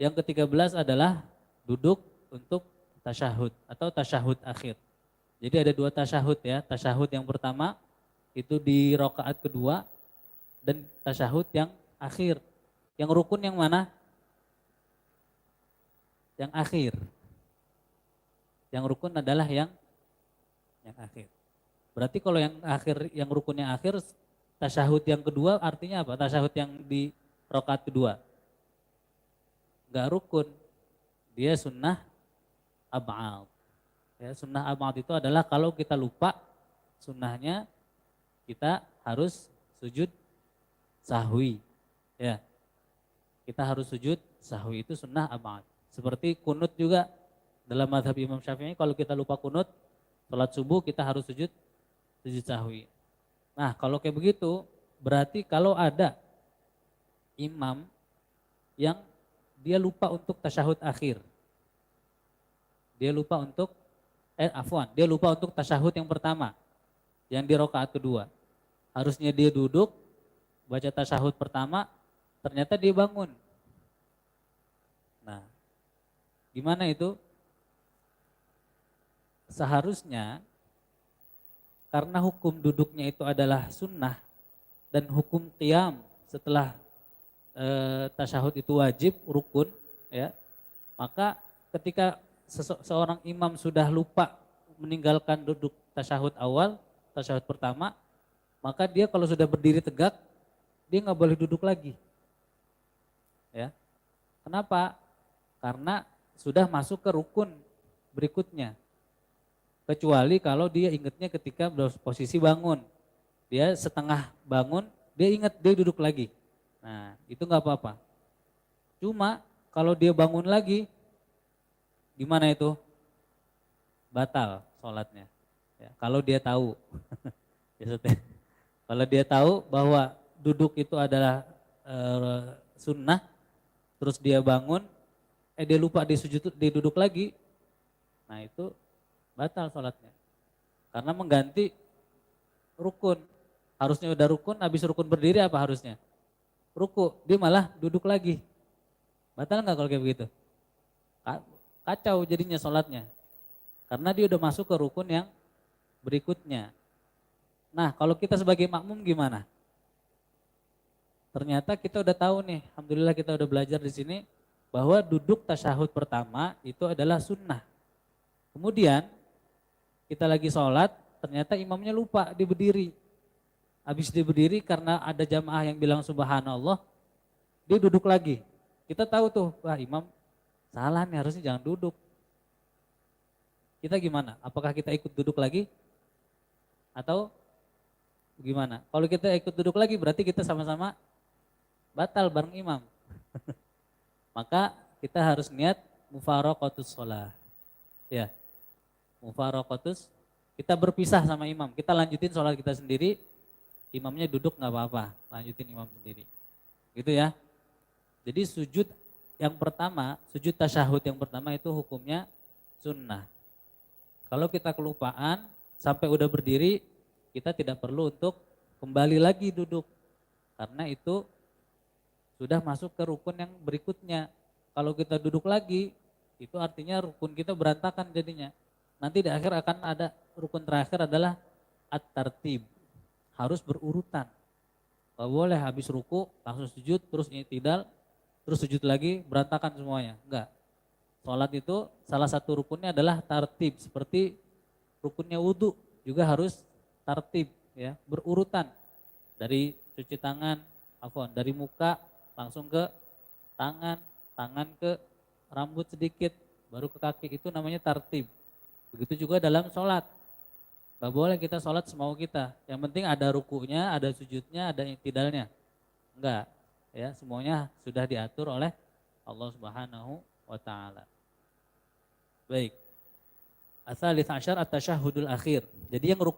Yang ke-13 adalah duduk untuk tasyahud atau tasyahud akhir. Jadi ada dua tasyahud ya. Tasyahud yang pertama itu di rakaat kedua dan tasyahud yang akhir. Yang rukun yang mana? Yang akhir. Yang rukun adalah yang akhir. Berarti kalau yang akhir, yang rukun yang akhir, tasyahud yang kedua artinya apa? Tasyahud yang di rakaat kedua. Enggak rukun. Dia sunnah ab'ad. Ya, sunnah ab'ad itu adalah kalau kita lupa sunnahnya kita harus sujud sahwi. Ya. Kita harus sujud sahwi, itu sunnah ab'ad. Seperti kunut juga dalam mazhab Imam Syafi'i, kalau kita lupa kunut salat subuh kita harus sujud sahwi. Nah, kalau kayak begitu berarti kalau ada imam yang dia lupa untuk tasyahud akhir. Dia lupa untuk dia lupa untuk tasyahud yang pertama yang di rakaat kedua. Harusnya dia duduk baca tasyahud pertama, ternyata dia bangun. Nah, gimana itu? Seharusnya karena hukum duduknya itu adalah sunnah dan hukum qiyam setelah tasyahud itu wajib, rukun, ya. Maka ketika seorang imam sudah lupa meninggalkan duduk tasyahud awal, tasyahud pertama, maka dia kalau sudah berdiri tegak, dia nggak boleh duduk lagi. Ya. Kenapa? Karena sudah masuk ke rukun berikutnya. Kecuali kalau dia ingatnya ketika posisi bangun. Dia setengah bangun, dia ingat dia duduk lagi. Nah, itu nggak apa-apa. Cuma kalau dia bangun lagi, gimana itu? Batal sholatnya. Ya, kalau dia tahu. Kalau dia tahu bahwa duduk itu adalah sunnah, terus dia bangun, dia lupa dia duduk lagi, nah itu batal sholatnya. Karena mengganti rukun. Harusnya udah rukun, habis rukun berdiri apa harusnya? Ruku, dia malah duduk lagi. Batal nggak kalau kayak begitu? Kacau jadinya sholatnya. Karena dia udah masuk ke rukun yang berikutnya. Nah, kalau kita sebagai makmum gimana? Ternyata kita udah tahu nih, alhamdulillah kita udah belajar di sini bahwa duduk tasyahud pertama itu adalah sunnah. Kemudian kita lagi sholat, ternyata imamnya lupa dia berdiri. Habis dia berdiri karena ada jamaah yang bilang subhanallah, dia duduk lagi. Kita tahu tuh, wah imam salah nih, harusnya jangan duduk. Kita gimana? Apakah kita ikut duduk lagi? Atau gimana? Kalau kita ikut duduk lagi berarti kita sama-sama batal bareng imam. Maka kita harus niat mufaraqatus shalah. Ya. Mufaraqatus, kita berpisah sama imam. Kita lanjutin sholat kita sendiri, imamnya duduk nggak apa-apa, lanjutin imam sendiri. Gitu ya. Jadi sujud yang pertama, sujud tasyahud yang pertama itu hukumnya sunnah. Kalau kita kelupaan sampai udah berdiri, kita tidak perlu untuk kembali lagi duduk. Karena itu sudah masuk ke rukun yang berikutnya. Kalau kita duduk lagi, itu artinya rukun kita berantakan jadinya. Nanti di akhir akan ada rukun terakhir adalah at-tartib. Harus berurutan. Gak boleh habis ruku langsung sujud, terus i'tidal, terus sujud lagi, berantakan semuanya. Enggak. Sholat itu salah satu rukunnya adalah tartib. Seperti rukunnya wudu juga harus tartib, ya, berurutan. Dari cuci tangan, dari muka langsung ke tangan, tangan ke rambut sedikit, baru ke kaki, itu namanya tartib. Begitu juga dalam sholat. Gak boleh kita sholat semau kita. Yang penting ada rukunya, ada sujudnya, ada i'tidalnya. Enggak. Ya, semuanya sudah diatur oleh Allah Subhanahu wa ta'ala. Baik. Ats-tsalits asyar at-tasyahhudul akhir. Jadi yang rukun